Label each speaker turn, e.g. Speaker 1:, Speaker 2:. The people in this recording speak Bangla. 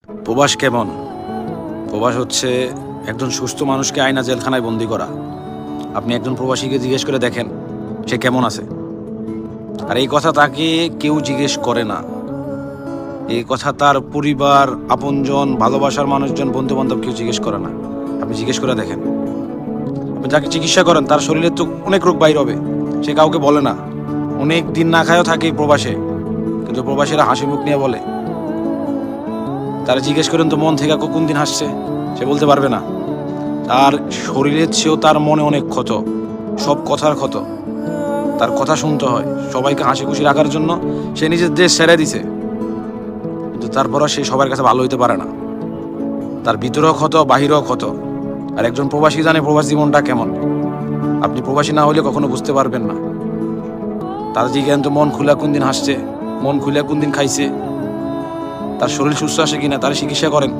Speaker 1: প্রবাস কেমন? প্রবাস হচ্ছে একজন সুস্থ মানুষকে আয়না জেলখানায় বন্দি করা। আপনি একজন প্রবাসীকে জিজ্ঞেস করে দেখেন সে কেমন আছে। আর এই কথা তাকে কেউ জিজ্ঞেস করে না। এই কথা তার পরিবার, আপনজন, ভালোবাসার মানুষজন, বন্ধু বান্ধব কেউ জিজ্ঞেস করে না। আপনি জিজ্ঞেস করে দেখেন। আপনি যাকে চিকিৎসা করেন তার শরীরে তো অনেক রোগ বাইর হবে, সে কাউকে বলে না। অনেক দিন না খায়ও থাকে এই প্রবাসে, কিন্তু প্রবাসীরা হাসি মুখ নিয়ে বলে। তারা জিজ্ঞেস করেন তো মন থেকে কোন দিন হাসছে, সে বলতে পারবে না। তার শরীরের চেয়েও তার মনে অনেক ক্ষত, সব কথার ক্ষত। তার কথা শুনতে হয় সবাইকে হাসি খুশি রাখার জন্য। সে নিজের দেশ ছেড়ে দিছে, কিন্তু তারপরও সে সবার কাছে ভালো হইতে পারে না। তার ভিতরেও ক্ষত, বাহিরেও ক্ষত। আর একজন প্রবাসী জানে প্রবাস জীবনটা কেমন। আপনি প্রবাসী না হলে কখনো বুঝতে পারবেন না। তার জিজ্ঞান তো মন খুলে কোন দিন হাসছে, মন খুলে কোন দিন খাইছে, তার শরীর সুস্থ আছে কিনা, তার চিকিৎসা করেন।